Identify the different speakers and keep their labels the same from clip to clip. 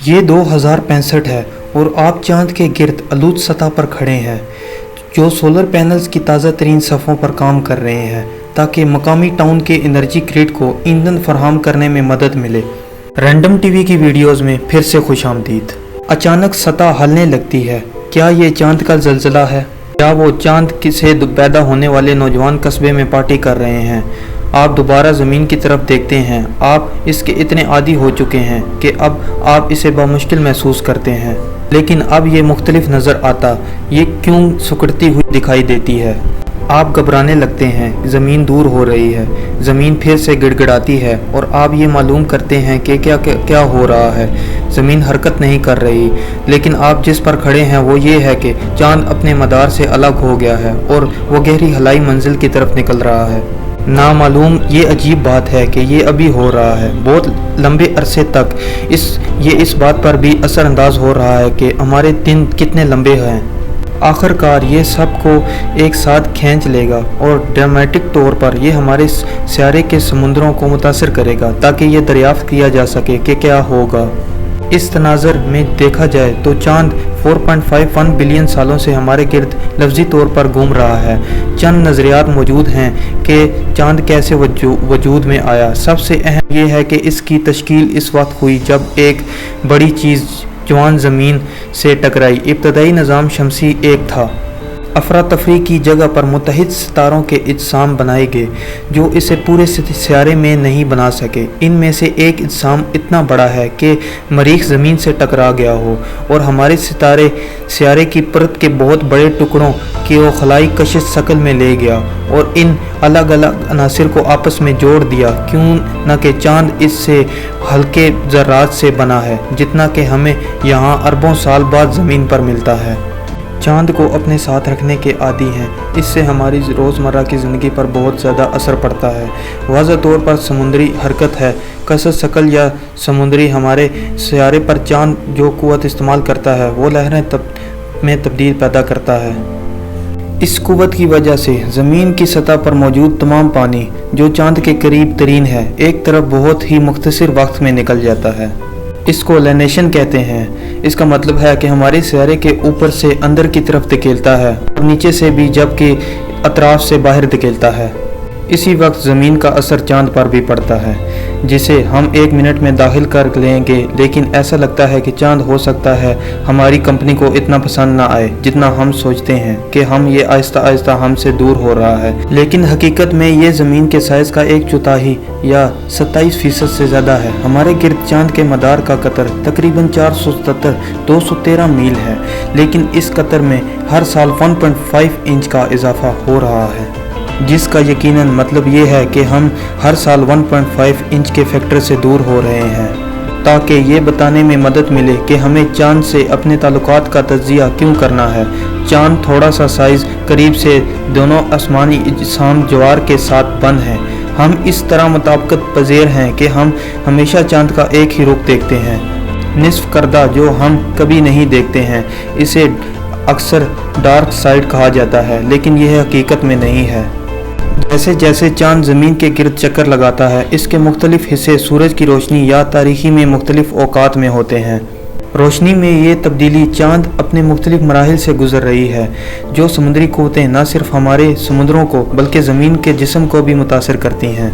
Speaker 1: یہ 2065 ہے اور آپ چاند کے گرد آلود سطح پر کھڑے ہیں جو سولر پینلز کی تازہ ترین صفوں پر کام کر رہے ہیں تاکہ مقامی ٹاؤن کے انرجی گرڈ کو ایندھن فراہم کرنے میں مدد ملے۔ رینڈم ٹی وی کی ویڈیوز میں پھر سے خوش آمدید۔ اچانک سطح ہلنے لگتی ہے۔ کیا یہ چاند کا زلزلہ ہے؟ کیا وہ چاند سے پیدا ہونے والے نوجوان قصبے میں پارٹی کر رہے ہیں؟ آپ دوبارہ زمین کی طرف دیکھتے ہیں۔ آپ اس کے اتنے عادی ہو چکے ہیں کہ اب آپ اسے بمشکل محسوس کرتے ہیں، لیکن اب یہ مختلف نظر آتا۔ یہ کیوں سکڑتی ہوئی دکھائی دیتی ہے؟ آپ گھبرانے لگتے ہیں۔ زمین دور ہو رہی ہے، زمین پھر سے گڑ گڑاتی ہے اور آپ یہ معلوم کرتے ہیں کہ کیا ہو رہا ہے۔ زمین حرکت نہیں کر رہی، لیکن آپ جس پر کھڑے ہیں وہ یہ ہے کہ چاند اپنے مدار سے الگ ہو گیا ہے اور وہ گہری ہلائی منزل کی طرف نکل رہا ہے۔ نامعلوم یہ عجیب بات ہے کہ یہ ابھی ہو رہا ہے۔ بہت لمبے عرصے تک یہ اس بات پر بھی اثر انداز ہو رہا ہے کہ ہمارے دن کتنے لمبے ہیں۔ آخر کار یہ سب کو ایک ساتھ کھینچ لے گا اور ڈرامٹک طور پر یہ ہمارے سیارے کے سمندروں کو متاثر کرے گا تاکہ یہ دریافت کیا جا سکے کہ کیا ہوگا۔ اس تناظر میں دیکھا جائے تو چاند 4.51 بلین سالوں سے ہمارے گرد لفظی طور پر گھوم رہا ہے۔ چند نظریات موجود ہیں کہ چاند کیسے وجود میں آیا۔ سب سے اہم یہ ہے کہ اس کی تشکیل اس وقت ہوئی جب ایک بڑی چیز جوان زمین سے ٹکرائی۔ ابتدائی نظام شمسی ایک تھا۔ افراتفری کی جگہ پر متحد ستاروں کے اجسام بنائے گئے جو اسے پورے سیارے میں نہیں بنا سکے۔ ان میں سے ایک اجسام اتنا بڑا ہے کہ مریخ زمین سے ٹکرا گیا ہو اور ہمارے سیارے کی پرت کے بہت بڑے ٹکڑوں کو خلائی کشش شکل میں لے گیا اور ان الگ الگ عناصر کو آپس میں جوڑ دیا۔ کیوں نہ کہ چاند اس سے ہلکے ذرات سے بنا ہے جتنا کہ ہمیں یہاں اربوں سال بعد زمین پر ملتا ہے۔ چاند کو اپنے ساتھ رکھنے کے عادی ہیں۔ اس سے ہماری روزمرہ کی زندگی پر بہت زیادہ اثر پڑتا ہے۔ واضح طور پر سمندری حرکت ہے۔ کشش شکل یا سمندری ہمارے سیارے پر چاند جو قوت استعمال کرتا ہے وہ لہریں میں تبدیل پیدا کرتا ہے۔ اس قوت کی وجہ سے زمین کی سطح پر موجود تمام پانی جو چاند کے قریب ترین ہے ایک طرف بہت ہی مختصر وقت میں نکل جاتا ہے۔ اس کو لینیشن کہتے ہیں۔ اس کا مطلب ہے کہ ہمارے سیارے کے اوپر سے اندر کی طرف دھکیلتا ہے اور نیچے سے بھی جبکہ اطراف سے باہر دھکیلتا ہے۔ اسی وقت زمین کا اثر چاند پر بھی پڑتا ہے جسے ہم 1 منٹ میں داخل کر لیں گے، لیکن ایسا لگتا ہے کہ چاند ہو سکتا ہے ہماری کمپنی کو اتنا پسند نہ آئے جتنا ہم سوچتے ہیں کہ یہ آہستہ آہستہ ہم سے دور ہو رہا ہے، لیکن حقیقت میں یہ زمین کے سائز کا 1/4 یا 27% سے زیادہ ہے۔ ہمارے گرد چاند کے مدار کا قطر تقریباً 470-213 میل ہے، لیکن اس قطر میں ہر سال 1.5 انچ کا اضافہ ہو رہا ہے، جس کا یقیناً مطلب یہ ہے کہ ہم ہر سال 1.5 انچ کے فیکٹر سے دور ہو رہے ہیں۔ تاکہ یہ بتانے میں مدد ملے کہ ہمیں چاند سے اپنے تعلقات کا تجزیہ کیوں کرنا ہے۔ چاند تھوڑا سا سائز قریب سے دونوں آسمانی اجسام جوار کے ساتھ بند ہیں۔ ہم اس طرح مطابقت پذیر ہیں کہ ہم ہمیشہ چاند کا ایک ہی رخ دیکھتے ہیں، نصف کردہ جو ہم کبھی نہیں دیکھتے ہیں۔ اسے اکثر ڈارک سائڈ کہا جاتا ہے، لیکن یہ حقیقت میں نہیں ہے۔ جیسے جیسے چاند زمین کے گرد چکر لگاتا ہے، اس کے مختلف حصے سورج کی روشنی یا تاریکی میں مختلف اوقات میں ہوتے ہیں۔ روشنی میں یہ تبدیلی چاند اپنے مختلف مراحل سے گزر رہی ہے، جو سمندری قوتیں نہ صرف ہمارے سمندروں کو بلکہ زمین کے جسم کو بھی متاثر کرتی ہیں۔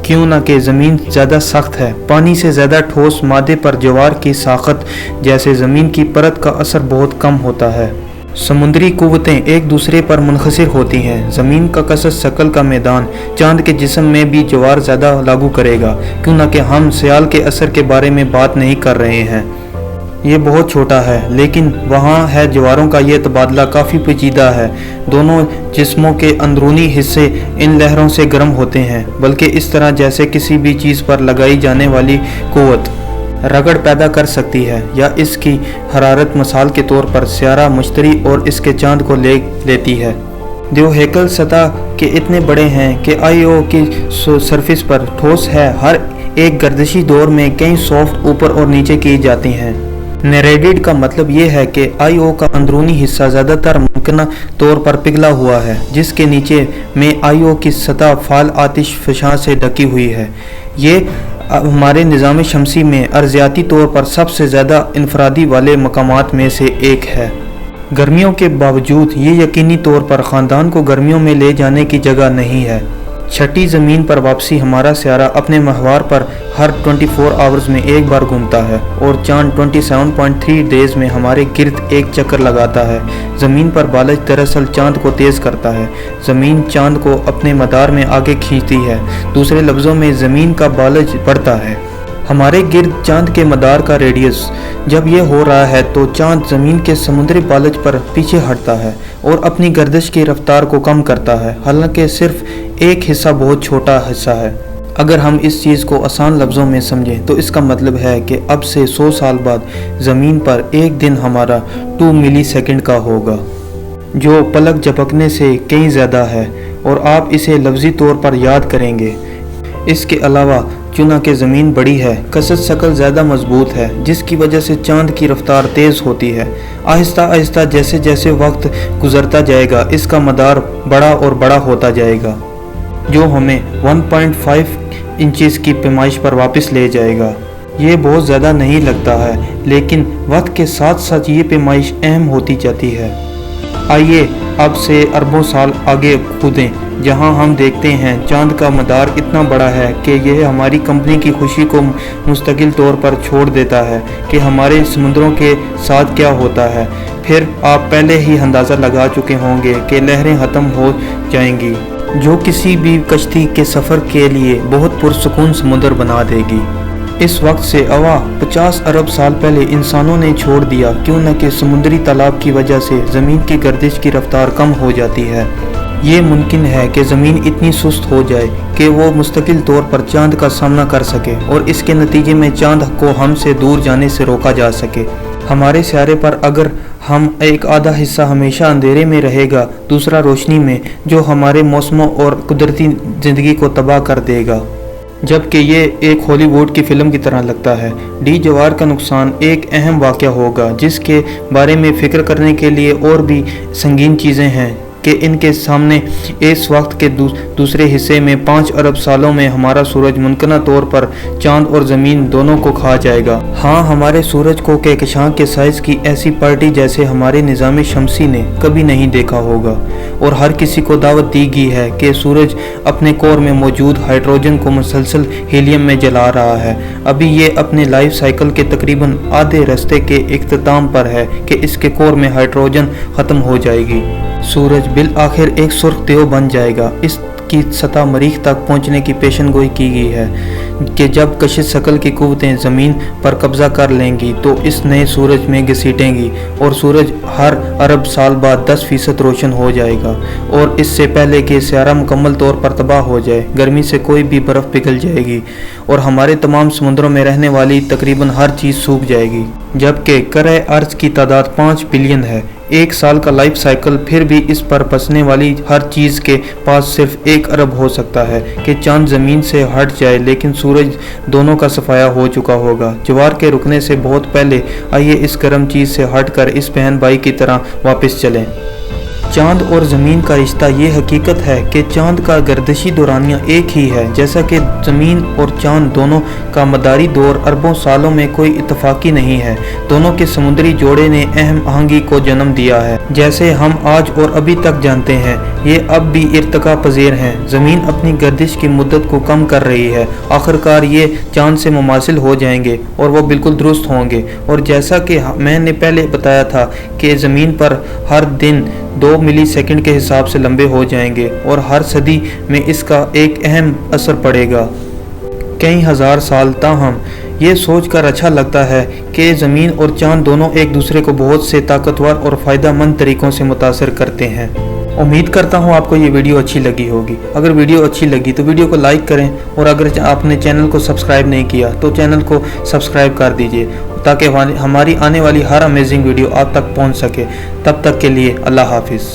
Speaker 1: کیوں نہ کہ زمین زیادہ سخت ہے، پانی سے زیادہ ٹھوس مادے پر جوار کی ساخت جیسے زمین کی پرت کا اثر بہت کم ہوتا ہے۔ سمندری قوتیں ایک دوسرے پر منحصر ہوتی ہیں۔ زمین کا کشش شکل کا میدان چاند کے جسم میں بھی جوار زیادہ لاگو کرے گا، کیوں نہ کہ ہم سیال کے اثر کے بارے میں بات نہیں کر رہے ہیں۔ یہ بہت چھوٹا ہے، لیکن وہاں ہے جواروں کا یہ تبادلہ کافی پیچیدہ ہے۔ دونوں جسموں کے اندرونی حصے ان لہروں سے گرم ہوتے ہیں، بلکہ اس طرح جیسے کسی بھی چیز پر لگائی جانے والی قوت رگڑ پیدا کر سکتی ہے، یا اس کی حرارت مثال کے طور پر سیارہ مشتری اور اس کے چاند کو لے لیتی ہے۔ جو ہیکل سطح کے اتنے بڑے ہیں کہ آئی/او کی سرفس پر ٹھوس ہے، ہر ایک گردشی دور میں کئی سافٹ اوپر اور نیچے کی جاتی ہیں۔ نیریڈڈ کا مطلب یہ ہے کہ آئی/او کا اندرونی حصہ زیادہ تر ممکنہ طور پر پگھلا ہوا ہے، جس کے نیچے میں آئی/او کی سطح فعال آتش فشاں سے ڈھکی ہوئی ہے۔ یہ हमारे निज़ाम शमसी में अर्ज़ियाती तौर पर सबसे ज़्यादा इनफरादी वाले मकामात में से एक है। गर्मियों के बावजूद ये यकीनी तौर पर ख़ानदान को गर्मियों में ले जाने की जगह नहीं है। छठी ज़मीन पर वापसी हमारा सियारा अपने महवार पर हर 24 आवर्स में एक बार घूमता है और चांद 27.3 डेज़ में हमारे गिर्द एक चक्कर लगाता है। ज़मीन पर बालज दरअसल चांद को तेज़ करता है। ज़मीन चांद को अपने मदार में आगे खींचती है। दूसरे लफ्ज़ों में ज़मीन का बालज बढ़ता है। हमारे गिर्द चांद के मदार का रेडियस जब ये हो रहा है तो चांद ज़मीन के समुद्री बालज पर पीछे हटता है और अपनी गर्दिश की रफ्तार को कम करता है। हालांकि सिर्फ एक हिस्सा बहुत छोटा हिस्सा है। अगर हम इस चीज़ को आसान लफ्ज़ों में समझें तो इसका मतलब है कि अब से 100 साल बाद ज़मीन पर एक दिन हमारा 2 मिली सेकंड का होगा, जो पलक झपकने से कहीं ज़्यादा है, और आप इसे लफ्ज़ी तौर पर याद करेंगे। इसके अलावा चुनांकि ज़मीन बड़ी है, कसरत शकल ज़्यादा मजबूत है, जिसकी वजह से चांद की रफ्तार तेज़ होती है। आहिस्ता आहिस्ता जैसे जैसे वक्त गुजरता जाएगा इसका मदार बड़ा और बड़ा होता जाएगा, जो हमें 1.5 इंचेस की पैमाइश पर वापस ले जाएगा। ये बहुत ज़्यादा नहीं लगता है, लेकिन वक्त के साथ साथ ये पैमाइश अहम होती जाती है। आइए अब से अरबों साल आगे कूदें, जहां हम देखते हैं चांद का मदार इतना बड़ा है कि यह हमारी कंपनी की खुशी को मुस्तकिल तौर पर छोड़ देता है कि हमारे समुद्रों के साथ क्या होता है। फिर आप पहले ही अंदाज़ा लगा चुके होंगे कि लहरें ख़त्म हो जाएंगी, जो किसी भी कश्ती के सफ़र के लिए बहुत पुरसुकून समुद्र बना देगी। इस वक्त से अवा 50 अरब साल पहले इंसानों ने छोड़ दिया, क्यों न कि समुद्री तालाब की वजह से ज़मीन की गर्दिश की रफ्तार कम हो जाती है। ये मुमकिन है कि ज़मीन इतनी सुस्त हो जाए कि वो मुस्तकिल तौर पर चांद का सामना कर सके और इसके नतीजे में चांद को हमसे दूर जाने से रोका जा सके। हमारे सियारे पर अगर हम एक आधा हिस्सा हमेशा अंधेरे में रहेगा, दूसरा रोशनी में, जो हमारे मौसमों और कुदरती ज़िंदगी को तबाह कर देगा। जबकि ये एक हॉलीवुड की फ़िल्म की तरह लगता है। डी जवार का नुकसान एक अहम वाक़या होगा, जिसके बारे में फ़िक्र करने के लिए और भी संगीन चीज़ें हैं कि इनके सामने इस वक्त के दूसरे हिस्से में 5 अरब सालों में हमारा सूरज मुमकिन तौर पर चांद और ज़मीन दोनों को खा जाएगा। हाँ, हमारे सूरज को कहकशां के साइज़ की ऐसी पार्टी जैसे हमारे निज़ाम शमसी ने कभी नहीं देखा होगा, और हर किसी को दावत दी गई है कि सूरज अपने कोर में मौजूद हाइड्रोजन को मुसलसल हीलियम में जला रहा है। अभी ये अपने लाइफ साइकिल के तकरीबन आधे रास्ते के इख्तिताम पर है कि इसके कोर में हाइड्रोजन ख़त्म हो जाएगी। सूरज बिल आखिर एक सुर्ख देव बन जाएगा। इसकी सतह मरीख तक पहुंचने की पेशनगोई की गई है कि जब कशिश शकल की कुव्वतें ज़मीन पर कब्जा कर लेंगी तो इस नए सूरज में घसीटेंगी और सूरज हर अरब साल बाद 10% रोशन हो जाएगा, और इससे पहले कि सियारा मुकम्मल तौर पर तबाह हो जाए, गर्मी से कोई भी बर्फ़ पिघल जाएगी और हमारे तमाम समुद्रों में रहने वाली तकरीबन हर चीज़ सूख जाएगी। जबकि करे अर्ज़ की तादाद 5 बिलियन है। एक साल का लाइफ साइकिल, फिर भी इस पर बसने वाली हर चीज़ के पास सिर्फ 1 अरब हो सकता है कि चांद ज़मीन से हट जाए, लेकिन सूरज दोनों का सफाया हो चुका होगा। जवार के रुकने से बहुत पहले आइए इस गर्म चीज़ से हटकर इस बहन भाई की तरह वापस चलें। चांद और ज़मीन का रिश्ता ये हकीकत है कि चांद का गर्दिशी दौरानिया एक ही है, जैसा कि ज़मीन और चांद दोनों का मदारी दौर अरबों सालों में कोई इत्तफाकी नहीं है। दोनों के समुद्री जोड़े ने अहम आहंगी को जन्म दिया है, जैसे हम आज और अभी तक जानते हैं। ये अब भी इर्तिका पजीर हैं। ज़मीन अपनी गर्दिश की मुद्दत को कम कर रही है। आखिरकार ये चांद से मुमासिल हो जाएंगे और वो बिल्कुल दुरुस्त होंगे। और जैसा कि मैंने पहले बताया था कि ज़मीन पर हर दिन 2 मिली सेकंड के हिसाब से लंबे हो जाएंगे और हर सदी में इसका एक अहम असर पड़ेगा, कई हज़ार साल। ताहम ये सोचकर अच्छा लगता है कि ज़मीन और चांद दोनों एक दूसरे को बहुत से ताकतवर और फ़ायदेमंद तरीक़ों से मुतासर करते हैं। उम्मीद करता हूँ आपको ये वीडियो अच्छी लगी होगी। अगर वीडियो अच्छी लगी तो वीडियो को लाइक करें, और अगर आपने चैनल को सब्सक्राइब नहीं किया तो चैनल को सब्सक्राइब कर दीजिए, ताकि हमारी आने वाली हर अमेजिंग वीडियो आप तक पहुँच सके। तब तक के लिए अल्लाह हाफिज़।